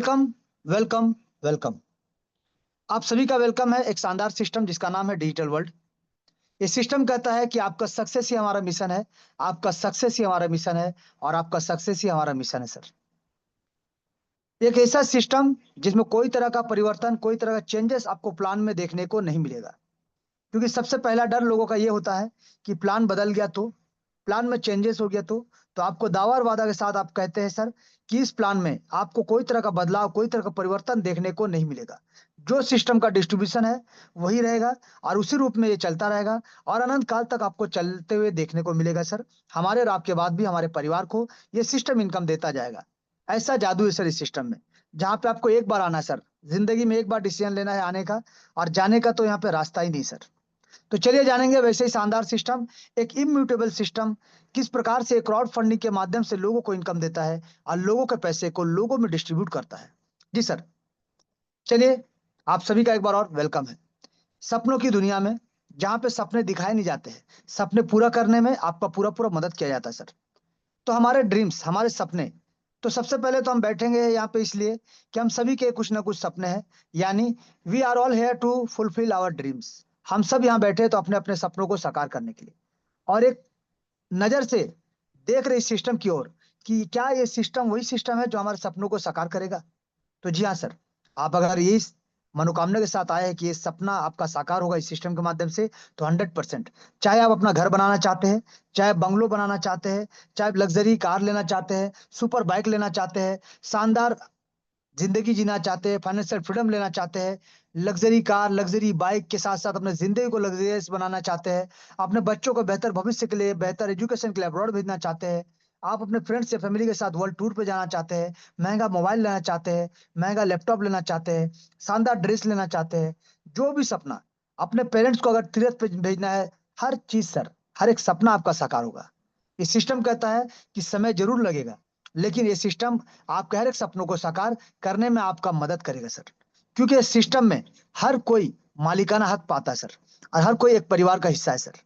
Welcome, welcome, welcome. आप सभी का वेलकम है एक शानदार सिस्टम जिसका नाम है डिजिटल वर्ल्ड। ये सिस्टम कहता है कि आपका सक्सेस ही हमारा मिशन है, आपका सक्सेस ही हमारा मिशन है और आपका सक्सेस ही हमारा मिशन है सर। एक ऐसा सिस्टम जिसमें कोई तरह का परिवर्तन, कोई तरह का चेंजेस आपको प्लान में देखने को नहीं मिलेगा। क्योंकि सबसे पहला डर लोगों का ये होता है कि प्लान बदल गया तो, प्लान में चेंजेस हो गया तो आपको दावा और वादा के साथ आप कहते हैं सर कि इस प्लान में आपको कोई तरह का बदलाव, कोई तरह का परिवर्तन देखने को नहीं मिलेगा। जो सिस्टम का डिस्ट्रीब्यूशन है वही रहेगा और उसी रूप में ये चलता रहेगा और अनंत काल तक आपको चलते हुए देखने को मिलेगा सर। हमारे और आपके बाद भी हमारे परिवार को ये सिस्टम इनकम देता जाएगा। ऐसा जादू है सर इस सिस्टम में, जहाँ पे आपको एक बार आना सर, जिंदगी में एक बार डिसीजन लेना है आने का, और जाने का तो यहाँ पे रास्ता ही नहीं सर। तो चलिए जानेंगे वैसे ही शानदार सिस्टम, एक इम्यूटेबल सिस्टम, किस प्रकार से क्राउड फंडिंग के माध्यम से लोगों को इनकम देता है और लोगों के पैसे को लोगों में डिस्ट्रीब्यूट करता है। जी सर, चलिए आप सभी का एक बार और वेलकम है। सपनों की दुनिया में, जहाँ पे सपने दिखाए नहीं जाते हैं, सपने पूरा करने में आपका पूरा पूरा मदद किया जाता है सर। तो हमारे ड्रीम्स, हमारे सपने, तो सबसे पहले तो हम बैठेंगे यहाँ पे इसलिए कि हम सभी के कुछ ना कुछ सपने हैं, यानी we are all here to fulfil our dreams. हम सब यहाँ बैठे हैं तो अपने अपने सपनों को साकार करने के लिए, और एक नजर से देख रहे इस सिस्टम की ओर कि क्या ये सिस्टम वही सिस्टम है जो हमारे सपनों को साकार करेगा। तो जी हाँ सर, आप अगर ये इस मनोकामना के साथ आए हैं कि ये सपना आपका साकार होगा इस सिस्टम के माध्यम से, तो 100%, चाहे आप अपना घर बनाना चाहते हैं, चाहे बंगलो बनाना चाहते हैं, चाहे लग्जरी कार लेना चाहते हैं, सुपर बाइक लेना चाहते हैं, शानदार जिंदगी जीना चाहते हैं, फाइनेंशियल फ्रीडम लेना चाहते हैं, लग्जरी कार, लग्जरी बाइक के साथ साथ अपने जिंदगी को लग्जरियस बनाना चाहते हैं, अपने बच्चों को बेहतर भविष्य के लिए, बेहतर एजुकेशन के लिए अब्रॉड भेजना चाहते हैं, आप अपने फ्रेंड्स या फैमिली के साथ वर्ल्ड टूर पे जाना चाहते हैं, महंगा मोबाइल लेना चाहते हैं, महंगा लैपटॉप लेना चाहते हैं, शानदार ड्रेस लेना चाहते हैं, जो भी सपना, अपने पेरेंट्स को अगर तीर्थ पे भेजना है, हर चीज सर, हर एक सपना आपका साकार होगा। ये सिस्टम कहता है कि समय जरूर लगेगा, लेकिन ये सिस्टम आपके हर एक सपनों को साकार करने में आपका मदद करेगा सर। क्योंकि इस सिस्टम में हर कोई मालिकाना हक पाता है सर, और हर कोई एक परिवार का हिस्सा है सर।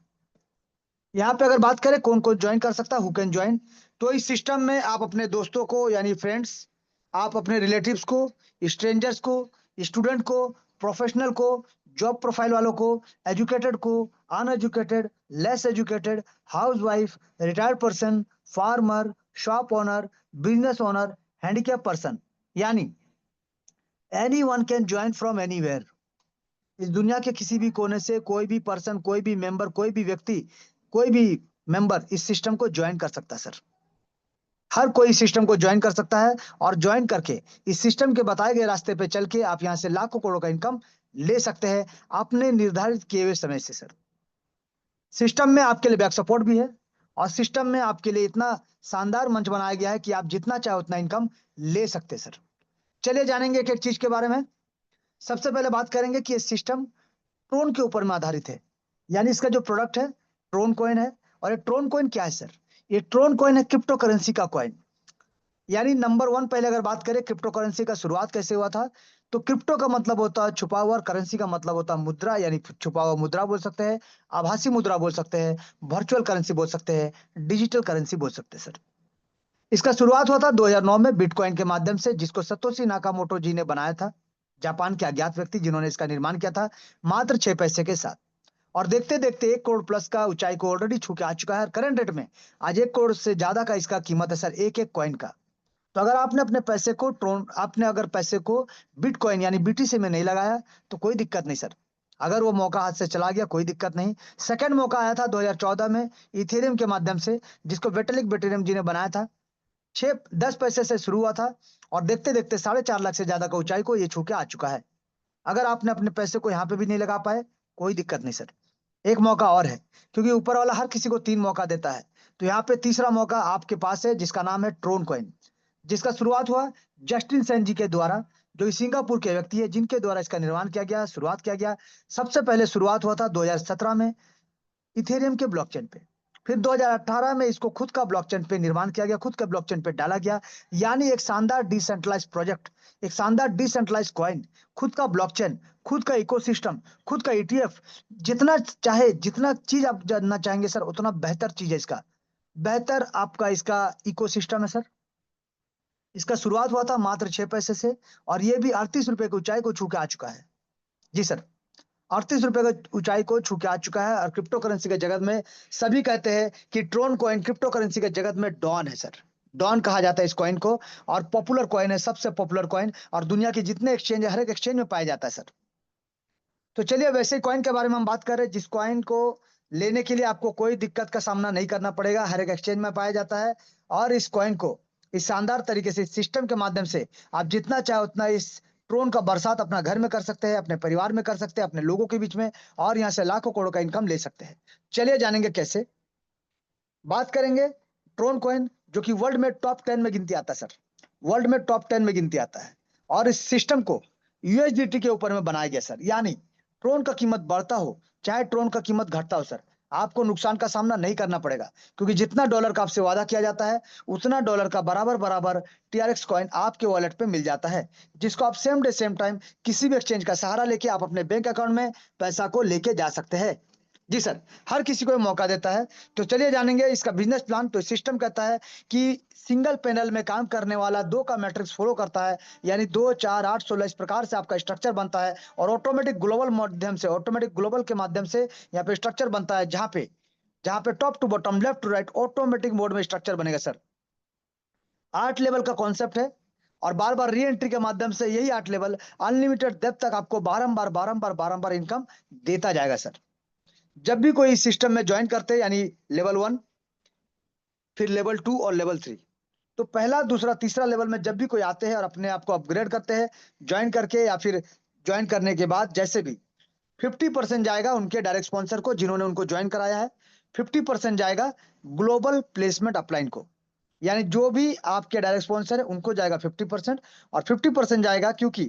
यहाँ पे अगर बात करें कौन कौन ज्वाइन कर सकता है, हु कैन ज्वाइन, तो इस सिस्टम में आप अपने दोस्तों को यानी फ्रेंड्स, आप अपने रिलेटिव्स को, स्ट्रेंजर्स को, स्टूडेंट को, प्रोफेशनल को, जॉब प्रोफाइल वालों को, एजुकेटेड को, uneducated, less educated, housewife, retired person, farmer, shop owner, business owner, handicap person, यानी anyone can join from anywhere. इस दुनिया के किसी भी कोने से कोई भी पर्सन, कोई भी मेंबर, कोई भी व्यक्ति, कोई भी मेंबर इस सिस्टम को ज्वाइन कर सकता है सर। हर कोई इस सिस्टम को ज्वाइन कर सकता है, और ज्वाइन करके इस सिस्टम के बताए गए रास्ते पे चल के आप यहाँ से लाखों करोड़ों का इनकम ले सकते हैं अपने निर्धारित किए हुए समय से सर। सिस्टम में आपके लिए बैक सपोर्ट भी है, और सिस्टम में आपके लिए इतना शानदार मंच बनाया गया है कि आप जितना चाहे उतना इनकम ले सकते हैं सर। चलिए जानेंगे एक एक चीज के बारे में। सबसे पहले बात करेंगे कि ये सिस्टम ट्रोन के ऊपर में आधारित है, यानी इसका जो प्रोडक्ट है ट्रोन कॉइन है। और ये ट्रोन कॉइन क्या है सर? ये ट्रोन कॉइन है क्रिप्टो करेंसी का कॉइन। यानी नंबर वन, पहले अगर बात करें क्रिप्टो करेंसी का शुरुआत कैसे हुआ था, तो क्रिप्टो का मतलब होता है छुपा हुआ, और करेंसी का मतलब होता है मुद्रा, यानी छुपा हुआ मुद्रा बोल सकते हैं, आभासी मुद्रा बोल सकते हैं, वर्चुअल करेंसी बोल सकते हैं, डिजिटल करेंसी बोल सकते हैं सर। इसका शुरुआत हुआ था 2009 में बिटकॉइन के माध्यम से, जिसको सतोशी नाकामोटो जी ने बनाया था, जापान के अज्ञात व्यक्ति जिन्होंने इसका निर्माण किया था मात्र 6 पैसे के साथ। और देखते देखते 1 करोड़ प्लस का ऊंचाई को ऑलरेडी छू के आ चुका है। करंट रेट में आज 1 करोड़ से ज्यादा का इसका कीमत है सर, एक एक कॉइन का। तो अगर आपने अपने पैसे को ट्रोन, आपने अगर पैसे को बिटकॉइन यानी बीटीसी में नहीं लगाया तो कोई दिक्कत नहीं सर। अगर वो मौका हाथ से चला गया कोई दिक्कत नहीं। सेकंड मौका आया था 2014 में इथेरियम के माध्यम से, जिसको वेटलिक बेटेरियम जी ने बनाया था। 6-10 पैसे से शुरू हुआ था, और देखते देखते 4.5 लाख से ज्यादा का ऊंचाई को ये छू के आ चुका है। अगर आपने अपने पैसे को यहाँ पे भी नहीं लगा पाए कोई दिक्कत नहीं सर, एक मौका और है, क्योंकि ऊपर वाला हर किसी को 3 मौका देता है। तो यहाँ पे तीसरा मौका आपके पास है, जिसका नाम है ट्रोन कॉइन, जिसका शुरुआत हुआ जस्टिन सेन जी के द्वारा, जो कि सिंगापुर के व्यक्ति है, जिनके द्वारा इसका निर्माण किया गया, शुरुआत किया गया। सबसे पहले शुरुआत हुआ था 2017 में इथेरियम के ब्लॉकचेन पे। फिर 2018 में इसको खुद का ब्लॉकचेन पे निर्माण किया गया, खुद के ब्लॉकचेन पे डाला गया। यानी एक शानदार डिसेंट्रलाइज प्रोजेक्ट, एक शानदार डिसेंट्रलाइज कॉइन, खुद का ब्लॉकचेन, खुद का इकोसिस्टम, खुद का ईटीएफ। जितना चाहे, जितना चीज आप जानना चाहेंगे सर उतना बेहतर चीज है इसका, बेहतर आपका इसका इकोसिस्टम है सर। इसका शुरुआत हुआ था मात्र 6 पैसे से और ये भी 38 रुपए की ऊंचाई को छू के आ चुका है। जी सर, 38 रुपए की ऊंचाई को छू के आ चुका है और क्रिप्टो करेंसी के जगत में सभी कहते हैं कि ट्रोन कॉइन क्रिप्टो करेंसी के जगत में डॉन है सर। डॉन कहा जाता है इस कॉइन को और पॉपुलर कॉइन है, सबसे पॉपुलर कॉइन और दुनिया के जितने एक्सचेंज है हर एक एक्सचेंज में पाया जाता है सर। तो चलिए वैसे कॉइन के बारे में हम बात कर रहे हैं जिस कॉइन को लेने के लिए आपको कोई दिक्कत का सामना नहीं करना पड़ेगा, हर एक एक्सचेंज में पाया जाता है और इस कॉइन को इस शानदार तरीके से सिस्टम के माध्यम से आप जितना चाहे उतना इस ट्रोन का बरसात अपना घर में कर सकते हैं, अपने परिवार में कर सकते हैं, अपने लोगों के बीच में और यहाँ से लाखों करोड़ों का इनकम ले सकते हैं। चलिए जानेंगे कैसे। बात करेंगे ट्रोन कॉइन जो कि वर्ल्ड में टॉप 10 में गिनती आता है सर। वर्ल्ड में टॉप 10 में गिनती आता है और इस सिस्टम को यूएसडीटी के ऊपर में बनाया गया सर। यानी ट्रोन का कीमत बढ़ता हो चाहे ट्रोन का कीमत घटता हो सर, आपको नुकसान का सामना नहीं करना पड़ेगा क्योंकि जितना डॉलर का आपसे वादा किया जाता है उतना डॉलर का बराबर बराबर टीआरएक्स कॉइन आपके वॉलेट पे मिल जाता है, जिसको आप सेम डे सेम टाइम किसी भी एक्सचेंज का सहारा लेके आप अपने बैंक अकाउंट में पैसा को लेके जा सकते हैं। जी सर, हर किसी को ये मौका देता है। तो चलिए जानेंगे इसका बिजनेस प्लान। तो सिस्टम कहता है कि सिंगल पैनल में काम करने वाला 2 का मैट्रिक्स फॉलो करता है, यानी 2, 4, 8, 16 इस प्रकार से आपका स्ट्रक्चर बनता है और ऑटोमेटिक ग्लोबल के माध्यम से यहाँ पे स्ट्रक्चर बनता है जहाँ पे top to bottom left to right automatic mode में स्ट्रक्चर बनेगा सर। 8 लेवल का कॉन्सेप्ट है और बार-बार री एंट्री के माध्यम से यही 8 लेवल अनलिमिटेड डेप्थ तक आपको बारंबार इनकम देता जाएगा सर। जब भी कोई सिस्टम में ज्वाइन करते हैं यानी लेवल 1 फिर लेवल 2 और लेवल 3, तो पहला दूसरा तीसरा लेवल में जब भी कोई आते हैं और अपने आप को अपग्रेड करते हैं ज्वाइन करके या फिर ज्वाइन करने के बाद जैसे भी 50% जाएगा उनके डायरेक्ट स्पॉन्सर को जिन्होंने उनको ज्वाइन कराया है, 50% जाएगा ग्लोबल प्लेसमेंट अपलाइन को, यानी जो भी आपके डायरेक्ट स्पॉन्सर है उनको जाएगा 50% और 50% जाएगा क्योंकि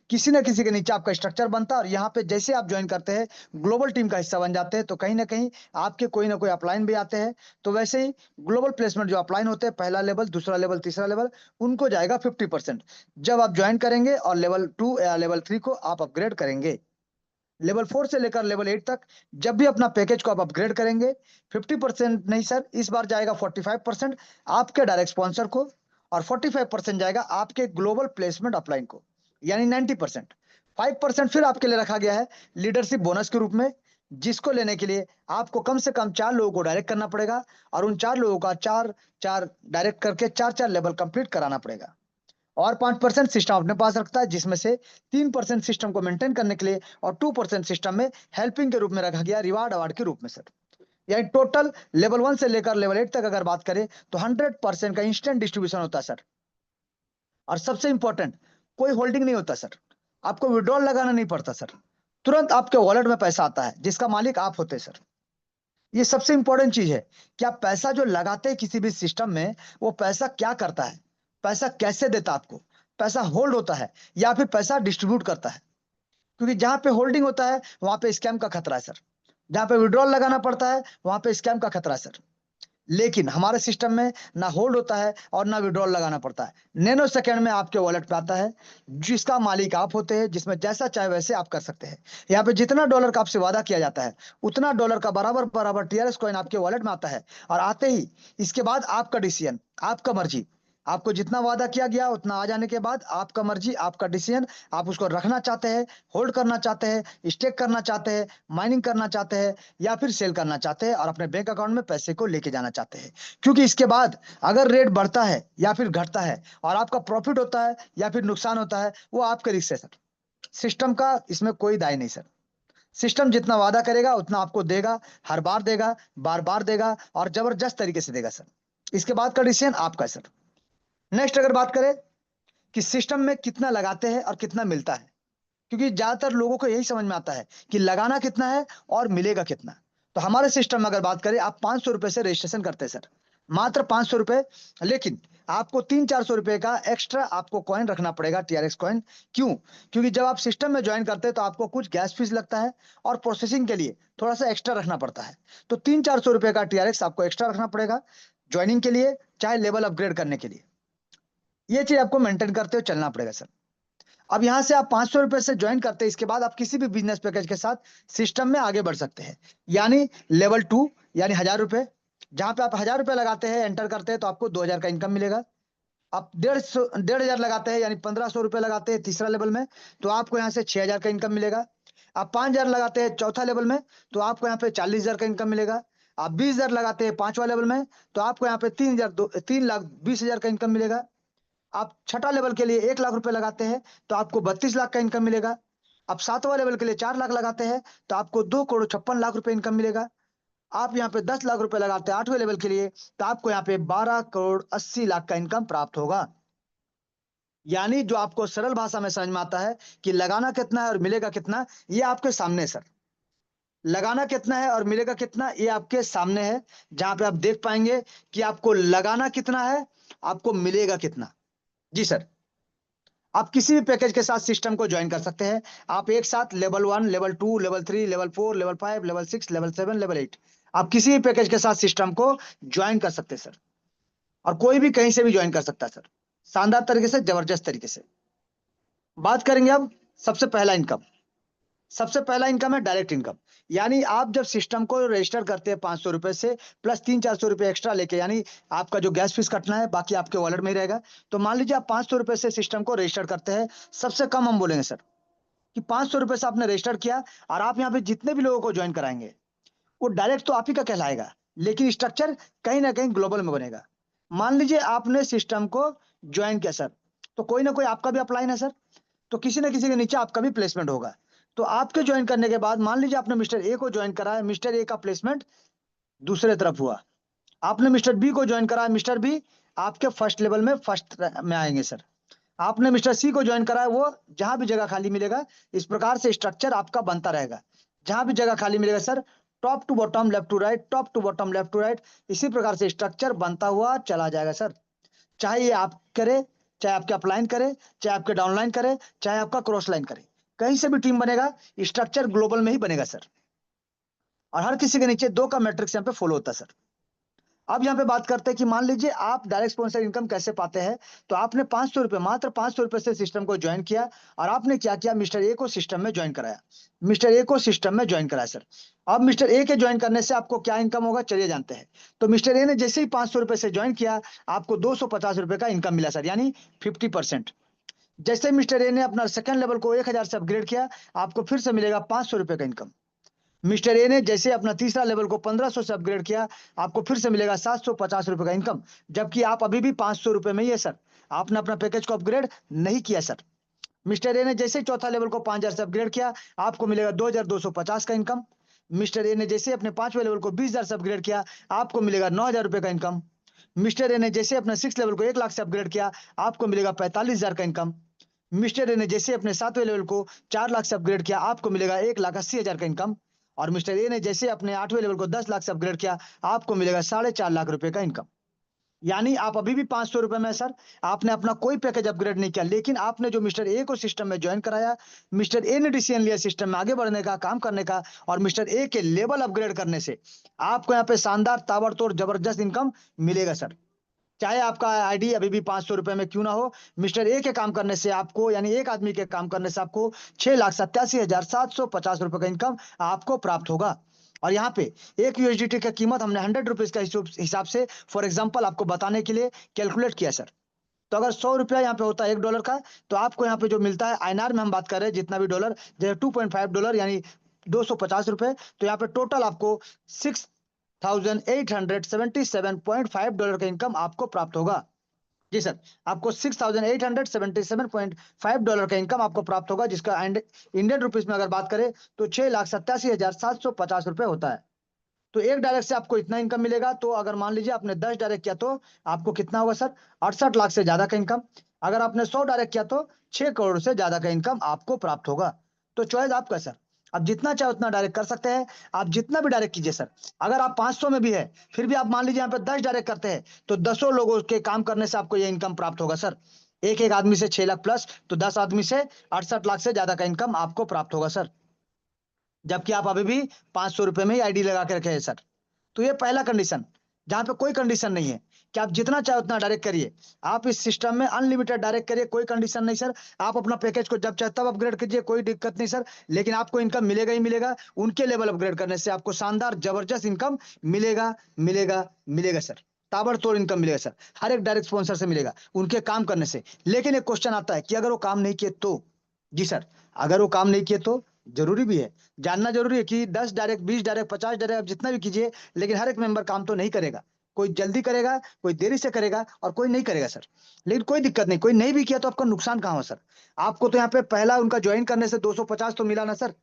किसी ना किसी के नीचे आपका स्ट्रक्चर बनता है और यहाँ पे जैसे आप ज्वाइन करते हैं ग्लोबल टीम का हिस्सा बन जाते हैं तो कहीं ना कहीं आपके कोई ना कोई अपलाइन भी आते हैं। तो वैसे ही ग्लोबल प्लेसमेंट जो अपलाइन होते हैं पहला लेवल दूसरा लेवल तीसरा लेवल उनको जाएगा 50% जब आप ज्वाइन करेंगे और लेवल 2 या लेवल 3 को आप अपग्रेड करेंगे। लेवल 4 से लेकर लेवल 8 तक जब भी अपना पैकेज को आप अपग्रेड करेंगे 50% नहीं सर, इस बार जाएगा 45% आपके डायरेक्ट स्पॉन्सर को और 45% जाएगा आपके ग्लोबल प्लेसमेंट अपलाइन को, यानी 90%। 5% फिर आपके लिए रखा गया है लीडरशिप बोनस के रूप में, जिसको लेने के लिए आपको कम से कम 4 लोगों को डायरेक्ट करना पड़ेगा और उन 4 लोगों का 4-4 डायरेक्ट करके 4-4 लेवल कंप्लीट कराना पड़ेगा और 5% सिस्टम अपने पास रखता है जिसमें से 3% सिस्टम को मेंटेन करने के लिए और 2% सिस्टम में हेल्पिंग के रूप में रखा गया रिवार्ड अवार्ड के रूप में सर। यानी टोटल लेवल 1 से लेकर लेवल 8 तक अगर बात करें तो 100% का इंस्टेंट डिस्ट्रीब्यूशन होता है सर। और सबसे इंपॉर्टेंट कोई होल्डिंग नहीं होता सर, आपको विड्रॉल लगाना नहीं पड़ता सर, तुरंत आपके वॉलेट में पैसा आता है जिसका मालिक आप होते सर। ये सबसे इंपॉर्टेंट चीज है कि आप पैसा जो लगाते हैं किसी भी सिस्टम में वो पैसा क्या करता है, पैसा कैसे देता है आपको, पैसा होल्ड होता है या फिर पैसा डिस्ट्रीब्यूट करता है। क्योंकि जहां पे होल्डिंग होता है वहां पे स्कैम का खतरा है सर, जहां पे विड्रॉल लगाना पड़ता है वहां पे स्कैम का खतरा है सर। लेकिन हमारे सिस्टम में ना होल्ड होता है और ना विड्रॉल लगाना पड़ता है, नैनो सेकंड में आपके वॉलेट पे आता है जिसका मालिक आप होते हैं, जिसमें जैसा चाहे वैसे आप कर सकते हैं। यहाँ पे जितना डॉलर का आपसे वादा किया जाता है उतना डॉलर का बराबर बराबर टीआरएस कॉइन आपके वॉलेट में आता है और आते ही इसके बाद आपका डिसीजन, आपका मर्जी, आपको जितना वादा किया गया उतना आ जाने के बाद आपका मर्जी आपका डिसीजन, आप उसको रखना चाहते हैं, होल्ड करना चाहते हैं, स्टेक करना चाहते हैं, माइनिंग करना चाहते हैं या फिर सेल करना चाहते हैं और अपने बैंक अकाउंट में पैसे को लेके जाना चाहते हैं। क्योंकि इसके बाद अगर रेट बढ़ता है या फिर घटता है और आपका प्रॉफिट होता है या फिर नुकसान होता है वो आपके रिस्क है सर। सिस्टम का इसमें कोई दाय नहीं सर। सिस्टम जितना वादा करेगा उतना आपको देगा, हर बार देगा, बार बार देगा और जबरदस्त तरीके से देगा सर। इसके बाद का डिसीजन आपका है सर। नेक्स्ट अगर बात करें कि सिस्टम में कितना लगाते हैं और कितना मिलता है, क्योंकि ज्यादातर लोगों को यही समझ में आता है कि लगाना कितना है और मिलेगा कितना। तो हमारे सिस्टम में अगर बात करें आप 500 रुपए से रजिस्ट्रेशन करते हैं सर, मात्र 500 रुपए। लेकिन आपको 300-400 रुपए का एक्स्ट्रा आपको कॉइन रखना पड़ेगा टीआरएक्स कॉइन। क्यों? क्योंकि जब आप सिस्टम में ज्वाइन करते हैं तो आपको कुछ गैस फीस लगता है और प्रोसेसिंग के लिए थोड़ा सा एक्स्ट्रा रखना पड़ता है। तो 300-400 रुपए का टीआरएक्स आपको एक्स्ट्रा रखना पड़ेगा ज्वाइनिंग के लिए, चाहे लेवल अपग्रेड करने के लिए। ये चीज आपको मेंटेन करते हुए चलना पड़ेगा सर। अब यहाँ से आप 500 रुपए से ज्वाइन करते हैं, इसके बाद आप किसी भी बिजनेस पैकेज के साथ सिस्टम में आगे बढ़ सकते हैं। यानी लेवल 2 यानी 1000 रुपए, जहां पे आप 1000 रुपए लगाते हैं एंटर करते हैं तो आपको 2000 का इनकम मिलेगा। आप 1,500 लगाते हैं यानी 1,500 रुपए लगाते हैं तीसरा लेवल में, तो आपको यहाँ से 6,000 का इनकम मिलेगा। आप 5,000 लगाते हैं चौथा लेवल में, तो आपको यहाँ पे 40,000 का इनकम मिलेगा। आप 20,000 लगाते हैं पांचवा लेवल में, तो आपको यहाँ पे 3,20,000 का इनकम मिलेगा। आप छठा लेवल के लिए 1 लाख रुपए लगाते हैं, तो आपको 32 लाख का इनकम मिलेगा। आप सातवां लेवल के लिए 4 लाख लगाते हैं, तो आपको 2,56,00,000 रुपए इनकम मिलेगा। आप यहाँ पे 10 लाख रुपए लगाते हैं आठवें लेवल के लिए, तो आपको यहाँ पे 12,80,00,000 का इनकम प्राप्त होगा। यानी जो आपको सरल भाषा में समझ में आता है कि लगाना कितना है और मिलेगा कितना, ये आपके सामने है सर। लगाना कितना है और मिलेगा कितना, ये आपके सामने है, जहां पे आप देख पाएंगे कि आपको लगाना कितना है, आपको मिलेगा कितना। जी सर। आप किसी भी पैकेज के साथ सिस्टम को ज्वाइन कर सकते हैं। आप एक साथ level 1, level 2, level 3, level 4, level 5, level 6, level 7, level 8, आप किसी भी पैकेज के साथ सिस्टम को ज्वाइन कर सकते हैं सर। और कोई भी कहीं से भी ज्वाइन कर सकता है सर, शानदार तरीके से, जबरदस्त तरीके से। बात करेंगे अब सबसे पहला इनकम। सबसे पहला इनकम है डायरेक्ट इनकम। यानी आप जब सिस्टम को रजिस्टर करते हैं 500 रुपए से प्लस 300-400 रुपए एक्स्ट्रा लेके, यानी आपका जो गैस फीस कटना है बाकी आपके वॉलेट में ही रहेगा। तो मान लीजिए आप 500 रुपए से सिस्टम को रजिस्टर करते हैं। सबसे कम हम बोलेंगे सर कि 500 रुपए से आपने रजिस्टर किया, और आप यहाँ पे जितने भी लोगों को ज्वाइन कराएंगे वो डायरेक्ट तो आप ही का कहलाएगा, लेकिन स्ट्रक्चर कहीं ना कहीं ग्लोबल में बनेगा। मान लीजिए आपने सिस्टम को ज्वाइन किया सर, तो कोई ना कोई आपका भी अपलाइन है सर, तो किसी न किसी के नीचे आपका भी प्लेसमेंट होगा। तो आपके ज्वाइन करने के बाद मान लीजिए आपने मिस्टर ए को ज्वाइन कराया, मिस्टर ए का प्लेसमेंट दूसरे तरफ हुआ। आपने मिस्टर बी को ज्वाइन कराया, मिस्टर बी आपके फर्स्ट लेवल में फर्स्ट में आएंगे सर। आपने मिस्टर सी को ज्वाइन कराया, वो जहां भी जगह खाली मिलेगा, इस प्रकार से स्ट्रक्चर आपका बनता रहेगा। जहां भी जगह खाली मिलेगा sir, top to bottom, left to right, top to bottom, left to right, इसी प्रकार से स्ट्रक्चर बनता हुआ चला जाएगा सर। चाहे ये आप करे, चाहे आपके अपलाइन करे, चाहे आपके डाउनलाइन करे, चाहे आपका क्रॉस लाइन करे, कहीं से भी टीम बनेगा, स्ट्रक्चर ग्लोबल में ही बनेगा सर। और हर किसी के नीचे 2 का मैट्रिक्स यहाँ पे फॉलो होता है सर। अब यहाँ पे बात करते हैं कि मान लीजिए आप डायरेक्ट स्पॉन्सर इनकम कैसे पाते हैं। तो आपने 500 रुपए, मात्र 500 रुपए से सिस्टम को ज्वाइन किया, और आपने क्या किया, मिस्टर ए को सिस्टम में ज्वाइन कराया। मिस्टर ए को सिस्टम में ज्वाइन कराया सर। अब मिस्टर ए के ज्वाइन करने से आपको क्या इनकम होगा, चलिए जानते हैं। तो मिस्टर ए ने जैसे ही 500 रुपए से ज्वाइन किया, आपको 250 रुपए का इनकम मिला सर, यानी 50%। जैसे मिस्टर ए ने अपना सेकंड लेवल को 1,000 से अपग्रेड किया, आपको फिर से मिलेगा 500 रुपए का इनकम। मिस्टर ए ने जैसे अपना तीसरा लेवल को 1500 से अपग्रेड किया, आपको फिर से मिलेगा 750 रुपए का इनकम। जबकि आप अभी भी 500 रुपए में ही है सर, आपने अपना पैकेज को अपग्रेड नहीं किया सर। मिस्टर ए ने जैसे ही चौथा लेवल को 5,000 से अपग्रेड किया, आपको मिलेगा 2,250 का इनकम। मिस्टर ए ने जैसे अपने पांचवें लेवल को 20,000 से अपग्रेड किया, आपको मिलेगा 9,000 रुपए का इनकम। मिस्टर ए ने जैसे अपने सिक्स लेवल को 1 लाख से अपग्रेड किया, आपको मिलेगा 45,000 का इनकम। मिस्टर ए ने जैसे अपने सातवें लेवल को 4 लाख से अपग्रेड किया, आपको मिलेगा 1,80,000 का इनकम। और मिस्टर ए ने जैसे अपने आठवें लेवल को 10 लाख से अपग्रेड किया, आपको मिलेगा 4.5 लाख रुपए का इनकम। यानी आप अभी भी 500 रुपए में सर, आपने अपना कोई पैकेज अपग्रेड नहीं किया, लेकिन आपने जो मिस्टर ए को सिस्टम में ज्वाइन कराया, मिस्टर ए ने डिसीजन लिया सिस्टम में आगे बढ़ने का, काम करने का, और मिस्टर ए के लेवल अपग्रेड करने से आपको यहाँ पे शानदार, ताबड़तोड़, जबरदस्त इनकम मिलेगा सर। चाहे आपका आईडी अभी भी 500 रुपए में क्यों ना हो, मिस्टर ए के काम करने से आपको, यानी एक आदमी के काम करने से आपको 6,87,750 रुपए का इनकम आपको प्राप्त होगा। और यहाँ पे एक यूएसडीटी की कीमत हमने 100 रुपीज का हिसाब से फॉर एग्जांपल आपको बताने के लिए कैलकुलेट किया सर। तो अगर 100 रुपया यहाँ पे होता है $1 का, तो आपको यहाँ पे जो मिलता है आईएनआर में हम बात कर रहे हैं, जितना भी डॉलर, जैसे $2.5 यानी 250 रुपए, तो यहाँ पे टोटल आपको 6,877.5 डॉलर का इनकम आपको प्राप्त होगा। जी सर, आपको 6,877.5 डॉलर का इनकम आपको प्राप्त होगा, जिसका इंडियन रुपीस में अगर बात करें तो 6,87,750 रुपए होता है। तो एक डायरेक्ट से आपको इतना इनकम मिलेगा। तो अगर मान लीजिए आपने 10 डायरेक्ट किया, तो आपको कितना होगा सर, 68 लाख से ज्यादा का इनकम। अगर आपने 100 डायरेक्ट किया, तो 6 करोड़ से ज्यादा का इनकम आपको प्राप्त होगा। तो चॉइस आपका सर, आप जितना चाहे उतना डायरेक्ट कर सकते हैं। आप जितना भी डायरेक्ट कीजिए सर। अगर आप 500 में भी है, फिर भी आप मान लीजिए यहाँ पे 10 डायरेक्ट करते हैं, तो 10 लोगों के काम करने से आपको ये इनकम प्राप्त होगा सर। एक एक आदमी से 6 लाख प्लस, तो 10 आदमी से 68 लाख से ज्यादा का इनकम आपको प्राप्त होगा सर। जबकि आप अभी भी 500 रुपए में ही आईडी लगा के रखे हैं सर। तो ये पहला कंडीशन, जहां पे कोई कंडीशन नहीं है कि आप जितना चाहे उतना डायरेक्ट करिए। आप इस सिस्टम में अनलिमिटेड डायरेक्ट करिए, कोई कंडीशन नहीं सर। आप अपना पैकेज को जब चाहे तब अपग्रेड कीजिए, कोई दिक्कत नहीं सर। लेकिन आपको इनकम मिलेगा ही मिलेगा, उनके लेवल अपग्रेड करने से आपको शानदार, जबरदस्त इनकम मिलेगा, मिलेगा, मिलेगा सर। ताबड़तोड़ इनकम मिलेगा सर, हर एक डायरेक्ट स्पॉन्सर से मिलेगा उनके काम करने से। लेकिन एक क्वेश्चन आता है कि अगर वो काम नहीं किए तो? जी सर, अगर वो काम नहीं किए तो जरूरी भी है, जानना जरूरी है कि 10 डायरेक्ट, 20 डायरेक्ट, 50 डायरेक्ट, आप जितना भी कीजिए, लेकिन हर एक मेंबर काम तो नहीं करेगा। कोई जल्दी करेगा, कोई देरी से करेगा और कोई नहीं करेगा सर। लेकिन कोई दिक्कत नहीं, कोई नहीं भी किया तो आपका नुकसान कहाँ हो सर? आपको तो यहाँ पे पहला उनका ज्वाइन करने से 250 तो मिला ना सर,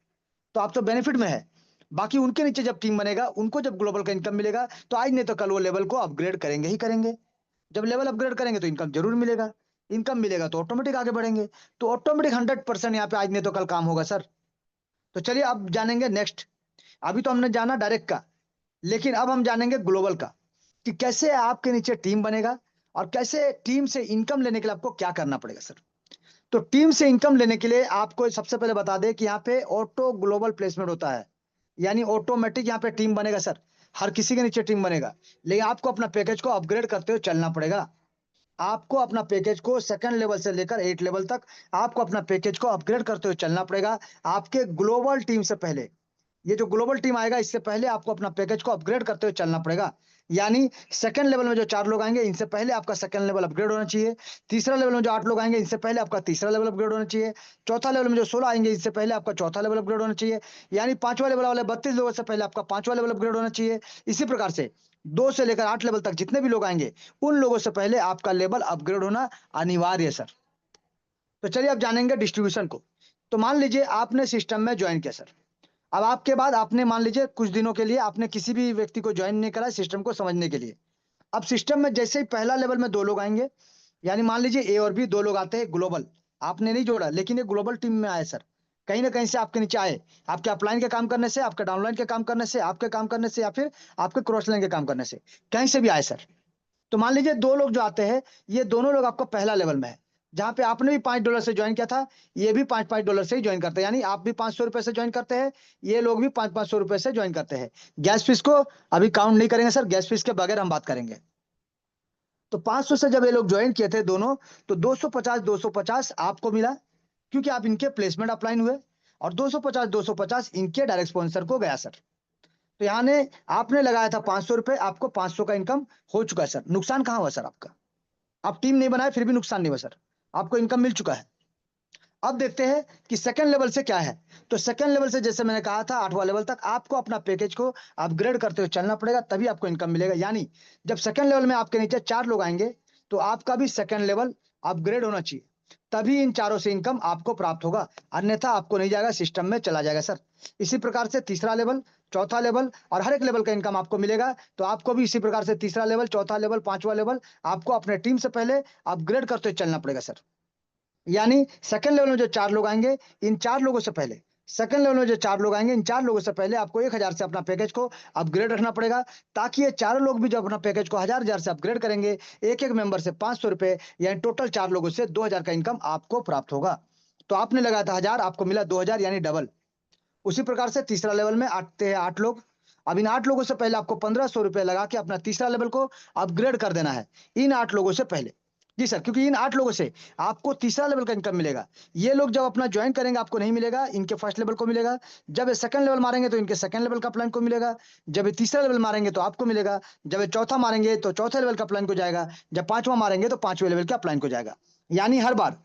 तो आप तो बेनिफिट में है। बाकी उनके नीचे जब टीम बनेगा, उनको जब ग्लोबल का इनकम मिलेगा, तो आज नहीं तो कल वो लेवल को अपग्रेड करेंगे ही करेंगे। जब लेवल अपग्रेड करेंगे तो इनकम जरूर मिलेगा, इनकम मिलेगा तो ऑटोमेटिक आगे बढ़ेंगे। तो ऑटोमेटिक 100% यहाँ पे आज नहीं तो कल काम होगा सर। तो चलिए अब जानेंगे नेक्स्ट। अभी तो हमने जाना डायरेक्ट का, लेकिन अब हम जानेंगे ग्लोबल का, कि कैसे आपके नीचे टीम बनेगा और कैसे टीम से इनकम लेने के लिए आपको क्या करना पड़ेगा सर। तो टीम से इनकम लेने के लिए आपको सबसे पहले बता दें कि यहाँ पे ऑटो ग्लोबल प्लेसमेंट होता है, यानी ऑटोमेटिक यहाँ पे टीम बनेगा सर। हर किसी के नीचे टीम बनेगा, लेकिन आपको अपना पैकेज को अपग्रेड करते हुए चलना पड़ेगा। आपको अपना पैकेज को सेकंड लेवल से लेकर 8 लेवल तक आपको अपना पैकेज को अपग्रेड करते हुए चलना पड़ेगा। आपके ग्लोबल टीम से पहले, ये जो ग्लोबल टीम आएगा इससे पहले आपको अपना पैकेज को अपग्रेड करते हुए चलना पड़ेगा। यानी सेकंड लेवल में जो 4 लोग आएंगे, इनसे पहले आपका सेकंड लेवल अपग्रेड होना चाहिए। तीसरा लेवल में जो 8 लोग आएंगे, इनसे पहले आपका तीसरा लेवल अपग्रेड होना चाहिए। चौथा लेवल में जो 16 आएंगे, इससे पहले आपका चौथा लेवल अपग्रेड होना चाहिए। यानी पांचवा लेवल वाले 32 लोगों से पहले आपका पांचवा लेवल अपग्रेड होना चाहिए। इसी प्रकार से 2 से लेकर 8 लेवल तक जितने भी लोग आएंगे, उन लोगों से पहले आपका लेवल अपग्रेड होना अनिवार्य है सर। तो चलिए अब जानेंगे डिस्ट्रीब्यूशन को। तो मान लीजिए आपने सिस्टम में ज्वाइन किया सर। अब आपके बाद आपने मान लीजिए कुछ दिनों के लिए आपने किसी भी व्यक्ति को ज्वाइन नहीं करा सिस्टम को समझने के लिए। अब सिस्टम में जैसे ही पहला लेवल में 2 लोग आएंगे, यानी मान लीजिए ए और बी 2 लोग आते हैं ग्लोबल, आपने नहीं जोड़ा लेकिन ये ग्लोबल टीम में आए सर, कहीं ना कहीं से आपके नीचे आए, आपके अपलाइन के काम करने से, आपके डाउनलाइन के काम करने से, आपके काम करने से, या फिर आपके क्रॉस लाइन के काम करने से, कहीं से भी आए सर। तो मान लीजिए 2 लोग जो आते हैं, ये दोनों लोग आपका पहला लेवल में है, जहां पे आपने भी $5 से ज्वाइन किया था, ये भी $5 से ही ज्वाइन करते हैं, यानी आप भी ₹500 से ज्वाइन करते हैं, ये लोग भी ₹500 से ज्वाइन करते हैं। गैस फीस को अभी काउंट नहीं करेंगे सर, गैस फीस के बगैर हम बात करेंगे। तो 500 से जब ये लोग ज्वाइन किए थे दोनों, तो 250 आपको मिला, क्योंकि आप इनके प्लेसमेंट अपलाइन हुए, और 250 इनके डायरेक्ट स्पॉन्सर को गया सर। तो यहाँ ने आपने लगाया था ₹500, आपको 500 का इनकम हो चुका है सर। नुकसान कहाँ हुआ सर आपका? आप टीम नहीं बनाए फिर भी नुकसान नहीं हुआ सर, आपको इनकम मिल चुका है। अब देखते हैं कि सेकंड लेवल से क्या है। तो सेकंड लेवल से जैसे मैंने कहा था 8वां लेवल तक आपको अपना पैकेज को अपग्रेड करते हुए चलना पड़ेगा, तभी आपको इनकम मिलेगा। यानी जब सेकंड लेवल में आपके नीचे 4 लोग आएंगे, तो आपका भी सेकंड लेवल अपग्रेड होना चाहिए, तभी इन चारों से इनकम आपको प्राप्त होगा, अन्यथा आपको नहीं जाएगा, सिस्टम में चला जाएगा सर। इसी प्रकार से तीसरा लेवल, चौथा लेवल और हर एक लेवल का इनकम आपको मिलेगा। तो आपको भी इसी प्रकार से तीसरा लेवल, चौथा लेवल, पांचवा लेवल आपको अपने टीम से पहले अपग्रेड करते हुए चलना पड़ेगा सर। यानी सेकंड लेवल में जो 4 लोग आएंगे, इन 4 लोगों से पहले, सेकंड लेवल में जो 4 लोग आएंगे, इन 4 लोगों से पहले आपको 1000 से अपना पैकेज को अपग्रेड रखना पड़ेगा, ताकि ये चारों लोग भी जब अपना पैकेज को 1000 से अपग्रेड करेंगे, एक एक मेंबर से ₹500, यानी टोटल 4 लोगों से 2000 का इनकम आपको प्राप्त होगा। तो आपने लगाया था 1000, आपको मिला 2000, यानी डबल। उसी प्रकार से तीसरा लेवल में आते हैं 8 लोग। अब इन 8 लोगों से पहले आपको ₹1500 लगा के अपना तीसरा लेवल को अपग्रेड कर देना है, इन 8 लोगों से पहले। जी सर, क्योंकि इन 8 लोगों से आपको तीसरा लेवल का इनकम मिलेगा। ये लोग जब अपना ज्वाइन करेंगे आपको नहीं मिलेगा, इनके फर्स्ट लेवल को मिलेगा। जब ये सेकंड लेवल मारेंगे तो इनके सेकंड लेवल का प्लान को मिलेगा। जब ये तीसरा लेवल मारेंगे तो आपको मिलेगा। जब ये चौथा मारेंगे तो चौथे लेवल का प्लान को जाएगा। जब पांचवा मारेंगे तो पांचवें लेवल का प्लान को जाएगा। यानी हर बार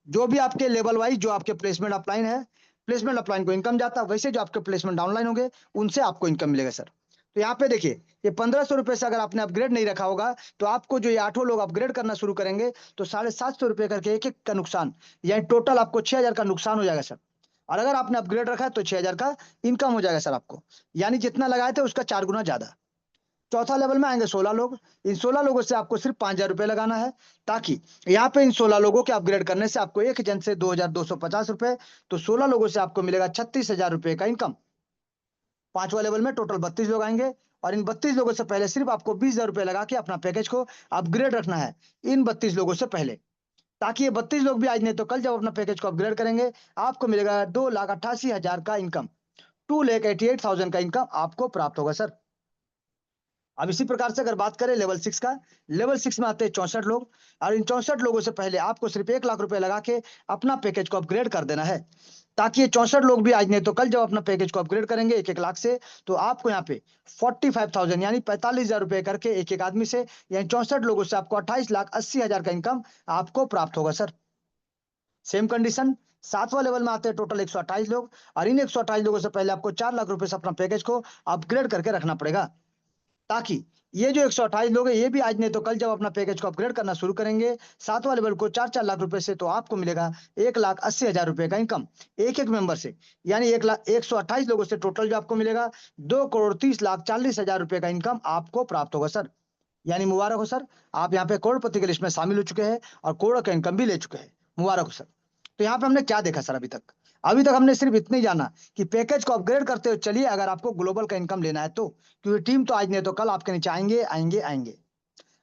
जो भी आपके लेवल वाइज जो आपके प्लेसमेंट अपलाइन है, प्लेसमेंट अपलाइन को इनकम जाता है, वैसे जो आपके प्लेसमेंट डाउनलाइन होंगे उनसे आपको इनकम मिलेगा सर। तो यहाँ पे देखिए, ये ₹1500 से अगर आपने अपग्रेड नहीं रखा होगा, तो आपको जो ये 8 लोग अपग्रेड करना शुरू करेंगे, तो ₹750 करके एक एक का नुकसान, यानी टोटल आपको 6000 का नुकसान हो जाएगा सर। और अगर आपने अपग्रेड रखा है तो 6000 का इनकम हो जाएगा सर आपको, यानी जितना लगाए थे उसका 4 गुना ज्यादा। चौथा लेवल में आएंगे 16 लोग, इन 16 लोगों से आपको सिर्फ ₹5000 लगाना है, ताकि यहाँ पे इन 16 लोगों के अपग्रेड करने से आपको एक जन से ₹2250, तो 16 लोगों से आपको मिलेगा ₹36000 का इनकम। पांचवा लेवल में टोटल 32 लोग आएंगे, और इन 32 लोगों से पहले सिर्फ आपको ₹20000 लगा के अपना पैकेज को अपग्रेड रखना है, इन 32 लोगों से पहले, ताकि ये 32 लोग भी आज नहीं तो कल जब अपना पैकेज को अपग्रेड करेंगे, आपको मिलेगा 2,88,000 का इनकम, 2,88,000 का इनकम आपको प्राप्त होगा सर। अब इसी प्रकार से अगर बात करें लेवल 6 का, लेवल 6 में आते हैं 64 लोग, और इन 64 लोगों से पहले आपको सिर्फ ₹1,00,000 लगा के अपना पैकेज को अपग्रेड कर देना है। ताकि ये 64 लोग भी आज नहीं तो कल जब अपना पैकेज को अपग्रेड करेंगे 1-1 लाख से, तो आपको यहाँ पे 45,000 यानी 45,000 रुपए करके एक-एक आदमी से, यानी 64 लोगों से आपको 28,80,000 का इनकम आपको प्राप्त होगा सर। सेम कंडीशन, 7वां लेवल में आते हैं टोटल 128 लोग, और इन 128 लोगों से पहले आपको 4 लाख रुपए से अपना पैकेज को अपग्रेड करके रखना पड़ेगा, ताकि ये जो 128 लोग हैं, ये भी आज नहीं तो कल जब अपना पैकेज को अपग्रेड करना शुरू करेंगे 7वां लेवल को 4-4 लाख रुपए से, तो आपको मिलेगा 1,80,000 रुपए का इनकम एक-एक मेंबर से, यानी 128 लोगों से टोटल जो आपको मिलेगा 2,30,40,000 रुपए का इनकम आपको प्राप्त होगा सर। यानी मुबारक हो सर, आप यहाँ पे करोड़पति की लिस्ट में शामिल हो चुके हैं और करोड़ों का इनकम भी ले चुके हैं। मुबारक हो सर। तो यहाँ पे हमने क्या देखा सर अभी तक? अभी तक हमने सिर्फ इतना ही जाना कि पैकेज को अपग्रेड करते हुए चलिए, अगर आपको ग्लोबल का इनकम लेना है तो, क्योंकि टीम तो आज नहीं तो कल आपके नीचे आएंगे आएंगे आएंगे।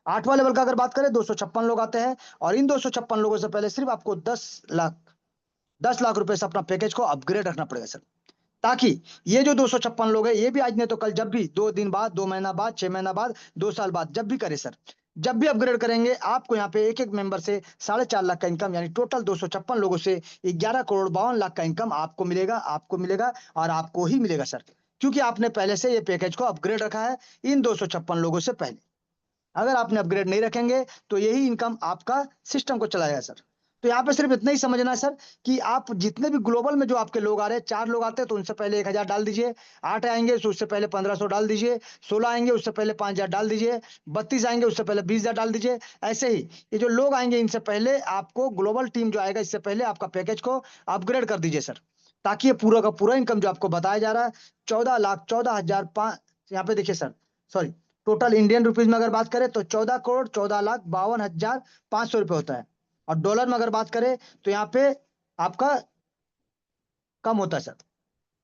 8वां लेवल का अगर बात करें 256 लोग आते हैं, और इन 256 लोगों से पहले सिर्फ आपको 10 लाख रुपए से अपना पैकेज को अपग्रेड रखना पड़ेगा सर, ताकि ये जो 256 लोग हैं, ये भी आज नहीं तो कल जब भी 2 दिन बाद, 2 महीना बाद, 6 महीना बाद, 2 साल बाद जब भी करे सर, जब भी अपग्रेड करेंगे आपको यहाँ पे एक-एक मेंबर से 4.5 लाख का इनकम, यानी टोटल 256 लोगों से 11 करोड़ 52 लाख का इनकम आपको मिलेगा और आपको ही मिलेगा सर। क्योंकि आपने पहले से ये पैकेज को अपग्रेड रखा है इन 256 लोगों से पहले। अगर आपने अपग्रेड नहीं रखेंगे तो यही इनकम आपका सिस्टम को चलाएगा सर। तो यहाँ पे सिर्फ इतना ही समझना है सर कि आप जितने भी ग्लोबल में जो आपके लोग आ रहे हैं, 4 लोग आते हैं तो उनसे पहले 1,000 डाल दीजिए, 8 आएंगे तो उससे पहले 1,500 डाल दीजिए, 16 आएंगे उससे पहले 5,000 डाल दीजिए, 32 आएंगे उससे पहले 20,000 डाल दीजिए। ऐसे ही ये जो लोग आएंगे इनसे पहले आपको ग्लोबल टीम जो आएगा, इससे पहले आपका पैकेज को अपग्रेड कर दीजिए सर, ताकि ये पूरा का पूरा इनकम जो आपको बताया जा रहा है 14,14,000 यहाँ पे देखिए sir, sorry, total Indian rupees में अगर बात करें तो 14,14,52,500 रुपए होता है, और डॉलर में अगर बात करें तो यहाँ पे आपका कम होता है सर।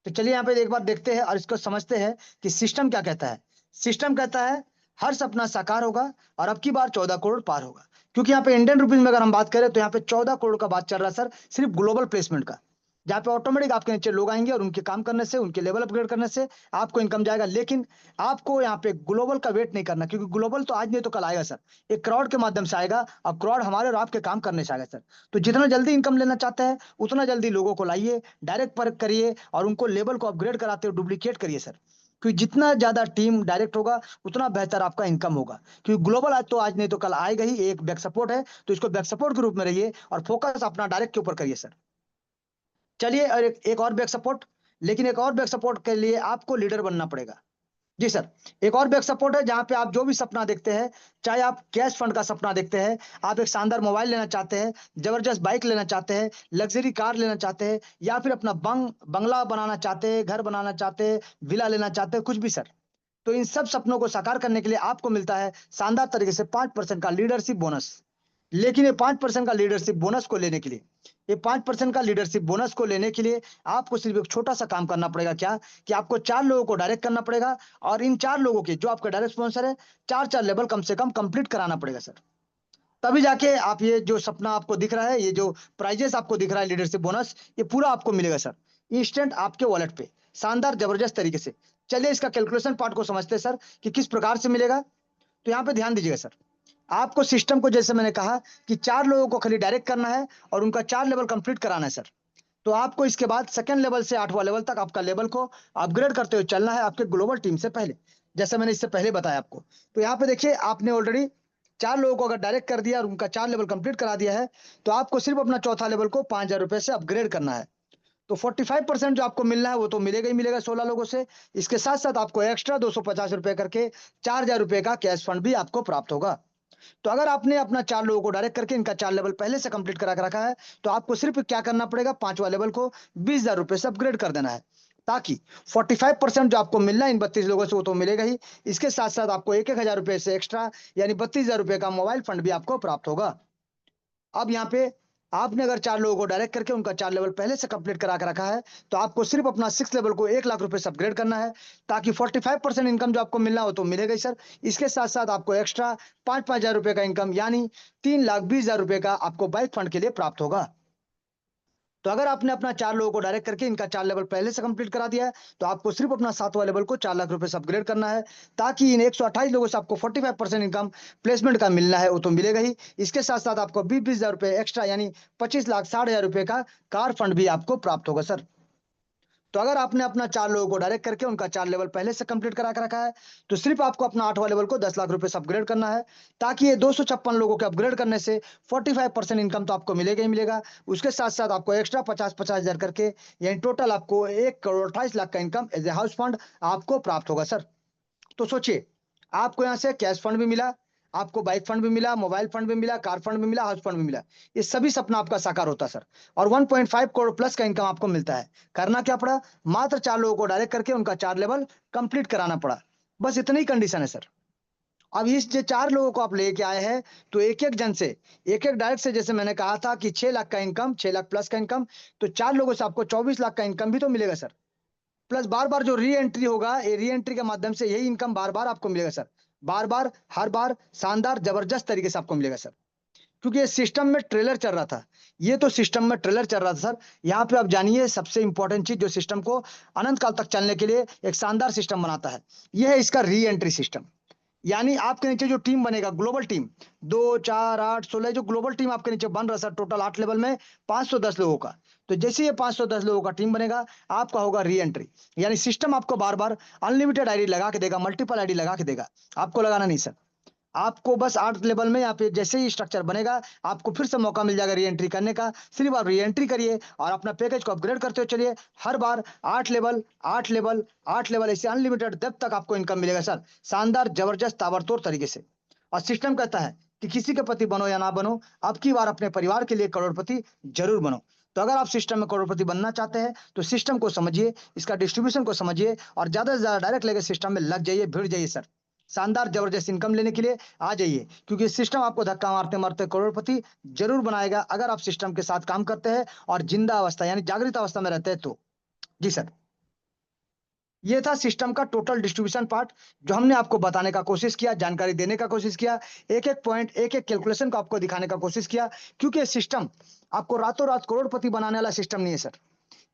तो चलिए यहाँ पे एक बार देखते हैं और इसको समझते हैं कि सिस्टम क्या कहता है। सिस्टम कहता है हर सपना साकार होगा, और अब की बार 14 करोड़ पार होगा। क्योंकि यहाँ पे इंडियन रुपीज में अगर हम बात करें तो यहाँ पे 14 करोड़ का बात चल रहा है सर, सिर्फ ग्लोबल प्लेसमेंट का, जहाँ पे ऑटोमेटिक आपके नीचे लोग आएंगे और उनके काम करने से, उनके लेवल अपग्रेड करने से आपको इनकम जाएगा। लेकिन आपको यहाँ पे ग्लोबल का वेट नहीं करना, क्योंकि ग्लोबल तो आज नहीं तो कल आएगा सर, एक क्राउड के माध्यम से आएगा, और क्राउड हमारे और आपके काम करने से आएगा सर। तो जितना जल्दी इनकम लेना चाहते हैं उतना जल्दी लोगों को लाइए, डायरेक्ट पर करिए और उनको लेवल को अपग्रेड कराते हुए डुप्लीकेट करिए सर। क्योंकि जितना ज्यादा टीम डायरेक्ट होगा उतना बेहतर आपका इनकम होगा, क्योंकि ग्लोबल आज नहीं तो कल आएगा ही। एक बैक सपोर्ट है तो इसको बैक सपोर्ट के रूप में रहिए और फोकस अपना डायरेक्ट के ऊपर करिए सर। चलिए, और एक और बैक सपोर्ट, लेकिन एक और बैक सपोर्ट के लिए आपको लीडर बनना पड़ेगा। जी सर, एक और बैक सपोर्ट है जहाँ पे आप जो भी सपना देखते हैं, चाहे आप कैश फंड का सपना देखते हैं, आप एक शानदार मोबाइल लेना चाहते हैं, जबरदस्त बाइक लेना चाहते हैं, लग्जरी कार लेना चाहते हैं, या फिर अपना बंगला बनाना चाहते हैं, घर बनाना चाहते हैं, विला लेना चाहते हैं, कुछ भी सर। तो इन सब सपनों को साकार करने के लिए आपको मिलता है शानदार तरीके से 5% का लीडरशिप बोनस। लेकिन ये 5% का लीडरशिप बोनस को लेने के लिए, ये 5% का लीडरशिप बोनस को लेने के लिए आपको सिर्फ एक छोटा सा काम करना पड़ेगा। क्या? कि आपको 4 लोगों को डायरेक्ट करना पड़ेगा, और इन 4 लोगों के जो आपके डायरेक्ट स्पॉन्सर है, 4-4 लेवल कम से कम कंप्लीट कराना पड़ेगा सर। तभी जाके आप ये जो सपना आपको दिख रहा है, ये जो प्राइजेस आपको दिख रहा है लीडरशिप बोनस, ये पूरा आपको मिलेगा सर, इंस्टेंट आपके वॉलेट पे, शानदार जबरदस्त तरीके से। चलिए इसका कैलकुलेशन पार्ट को समझते हैं सर कि किस प्रकार से मिलेगा। तो यहाँ पे ध्यान दीजिएगा सर, आपको सिस्टम को, जैसे मैंने कहा कि 4 लोगों को खाली डायरेक्ट करना है और उनका 4 लेवल कंप्लीट कराना है सर। तो आपको इसके बाद सेकंड लेवल से 8वां लेवल तक आपका लेवल को अपग्रेड करते हुए चलना है आपके ग्लोबल टीम से पहले, जैसे मैंने इससे पहले बताया आपको। तो यहाँ पे देखिए, आपने ऑलरेडी 4 लोगों को अगर डायरेक्ट कर दिया और उनका 4 लेवल कंप्लीट करा दिया है, तो आपको सिर्फ अपना चौथा लेवल को 5,000 रुपए से अपग्रेड करना है। तो 45% जो आपको मिलना है वो तो मिलेगा ही मिलेगा 16 लोगों से। इसके साथ साथ आपको एक्स्ट्रा 250 रुपए करके 4,000 रुपए का कैश फंड भी आपको प्राप्त होगा। तो अगर आपने अपना 4 लोगों को डायरेक्ट करके इनका 4 लेवल पहले से कंप्लीट करा के रखा है, तो आपको सिर्फ क्या करना पड़ेगा, 5वां लेवल को 20,000 रुपए से अपग्रेड कर देना है, ताकि 45% जो आपको मिलना है इन 32 लोगों से वो तो मिलेगा ही। इसके साथ साथ आपको 1-1 हजार रुपए से एक्स्ट्रा, यानी 32,000 रुपए का मोबाइल फंड भी आपको प्राप्त होगा। अब यहाँ पे आपने अगर 4 लोगों को डायरेक्ट करके उनका 4 लेवल पहले से कंप्लीट करा के रखा है, तो आपको सिर्फ अपना 6 लेवल को 1 लाख रुपए से अपग्रेड करना है, ताकि 45% इनकम जो आपको मिलना हो तो मिलेगा ही सर। इसके साथ साथ आपको एक्स्ट्रा 5-5 हजार रुपए का इनकम, यानी 3,20,000 रुपए का आपको बाइक फंड के लिए प्राप्त होगा। तो अगर आपने अपना 4 लोगों को डायरेक्ट करके इनका 4 लेवल पहले से कंप्लीट करा दिया है, तो आपको सिर्फ अपना 7वां लेवल को 4 लाख रुपए से अपग्रेड करना है, ताकि इन 128 लोगों से आपको 45% इनकम प्लेसमेंट का मिलना है, वो तो मिलेगा ही। इसके साथ-साथ आपको 20-20 हज़ार रुपए एक्स्ट्रा यानी 25,60,000 रुपए का कार फंड भी आपको प्राप्त होगा सर। तो अगर आपने अपना 4 लोगों को डायरेक्ट करके उनका 4 लेवल पहले से कंप्लीट करा के रखा है, तो सिर्फ आपको अपना 8वां लेवल को 10 लाख रुपए से अपग्रेड करना है, ताकि ये 256 लोगों के अपग्रेड करने से 45% इनकम तो आपको मिलेगा ही मिलेगा। उसके साथ-साथ आपको एक्स्ट्रा 50-50 हज़ार करके यानी टोटल आपको 1 करोड़ 28 लाख का income as a house fund आपको प्राप्त होगा सर। तो सोचिए, आपको यहाँ से कैश फंड भी मिला, आपको बाइक फंड भी मिला, मोबाइल फंड भी मिला, कार फंड भी मिला, हाउस फंड भी मिला। ये सभी सपना आपका साकार होता है सर, और 1.5 करोड़ प्लस का इनकम आपको मिलता है। करना क्या पड़ा? मात्र 4 लोगों को डायरेक्ट करके उनका 4 लेवल कंप्लीट कराना पड़ा। बस इतनी ही कंडीशन है सर। अब इस जो 4 लोगों को आप लेके आए हैं, तो एक-एक जन से, एक-एक डायरेक्ट से, जैसे मैंने कहा था कि 6 लाख का इनकम, 6 लाख प्लस का इनकम, तो 4 लोगों से आपको 24 लाख का इनकम भी तो मिलेगा सर। प्लस बार-बार जो री-एंट्री होगा, ये री-एंट्री के माध्यम से यही इनकम बार-बार आपको मिलेगा सर। बार-बार, हर बार शानदार ज़बरदस्त तरीके से आपको मिलेगा सर। क्योंकि ये सिस्टम में ट्रेलर चल रहा था। ये तो सिस्टम में ट्रेलर चल रहा था सर। यहाँ पे आप जानिए सबसे इम्पोर्टेंट चीज़ जो सिस्टम को अनंत काल तक चलने के लिए एक शानदार सिस्टम बनाता है, ये है इसका री-एंट्री सिस्टम। यानी आपके नीचे जो टीम बनेगा, ग्लोबल टीम, 2, 4, 8, 16 जो ग्लोबल टीम आपके नीचे बन रहा है सर, टोटल 8 लेवल में 510 लोगों का। तो जैसे ये 510 लोगों का टीम बनेगा, आपका होगा री-एंट्री। यानी सिस्टम आपको बार-बार अनलिमिटेड आईडी लगा के देगा, मल्टीपल आईडी लगा के देगा। आपको लगाना नहीं सर। आपको बस 8 लेवल में यहाँ पे जैसे ही स्ट्रक्चर बनेगा, आपको फिर से मौका मिल जाएगा री-एंट्री करने का। सिर्फ आप री-एंट्री करिए और अपना पैकेज को अपग्रेड करते हुए चलिए। हर बार 8 लेवल, 8 लेवल, 8 लेवल, ऐसे अनलिमिटेड डेप्थ तक आपको इनकम मिलेगा सर। शानदार, जबरदस्त, ताबड़तोड़ तरीके से। और सिस्टम कहता है कि किसी के पति बनो या ना बनो, अब की बार अपने परिवार के लिए करोड़पति जरूर बनो। तो अगर आप सिस्टम में करोड़पति बनना चाहते हैं, तो सिस्टम को समझिए, इसका डिस्ट्रीब्यूशन को समझिए और ज्यादा से ज्यादा डायरेक्ट लेके सिस्टम में लग जाइए, भिड़ जाइए सर। शानदार जबरदस्त इनकम लेने के लिए आ जाइए, क्योंकि सिस्टम आपको धक्का मारते मारते करोड़पति जरूर बनाएगा, अगर आप सिस्टम के साथ काम करते हैं और जिंदा अवस्था यानी जागृत अवस्था में रहते हैं तो। जी सर, ये था सिस्टम का टोटल डिस्ट्रीब्यूशन पार्ट, जो हमने आपको बताने का कोशिश किया, जानकारी देने का कोशिश किया, एक एक पॉइंट, एक एक कैलकुलेशन को आपको दिखाने का कोशिश किया, क्योंकि ये सिस्टम आपको रातों रात करोड़पति बनाने वाला सिस्टम नहीं है सर।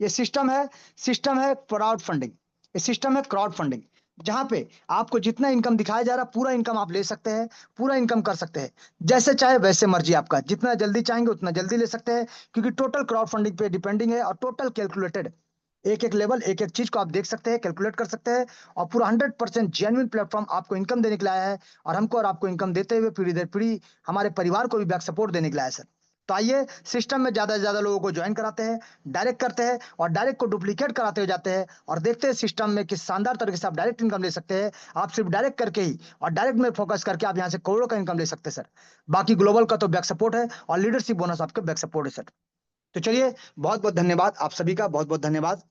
ये सिस्टम है क्राउड फंडिंग। ये सिस्टम है क्राउड फंडिंग, जहां पे आपको जितना इनकम दिखाया जा रहा है, पूरा इनकम आप ले सकते हैं, पूरा इनकम कर सकते हैं, जैसे चाहे वैसे मर्जी आपका, जितना जल्दी चाहेंगे उतना जल्दी ले सकते हैं, क्योंकि टोटल क्राउड फंडिंग पे डिपेंडिंग है और टोटल कैलकुलेटेड, एक एक लेवल, एक एक चीज को आप देख सकते हैं, कैलकुलेट कर सकते हैं, और पूरा 100% जेन्युइन प्लेटफॉर्म आपको इनकम देने के लिए आया है, और हमको और आपको इनकम देते हुए पीढ़ी दर पीढ़ी हमारे परिवार को भी बैक सपोर्ट देने के लिए आया है सर। तो आइए सिस्टम में ज्यादा से ज्यादा लोगों को ज्वाइन कराते हैं, डायरेक्ट करते हैं और डायरेक्ट को डुप्लीकेट कराते हुए जाते हैं, और देखते हैं सिस्टम में किस शानदार तरीके से आप डायरेक्ट इनकम ले सकते हैं। आप सिर्फ डायरेक्ट करके ही और डायरेक्ट में फोकस करके आप यहाँ से करोड़ों का इनकम ले सकते हैं सर। बाकी ग्लोबल का तो बैक सपोर्ट है और लीडरशिप बोनस आपके बैक सपोर्ट है सर। तो चलिए, बहुत बहुत धन्यवाद, आप सभी का बहुत बहुत धन्यवाद।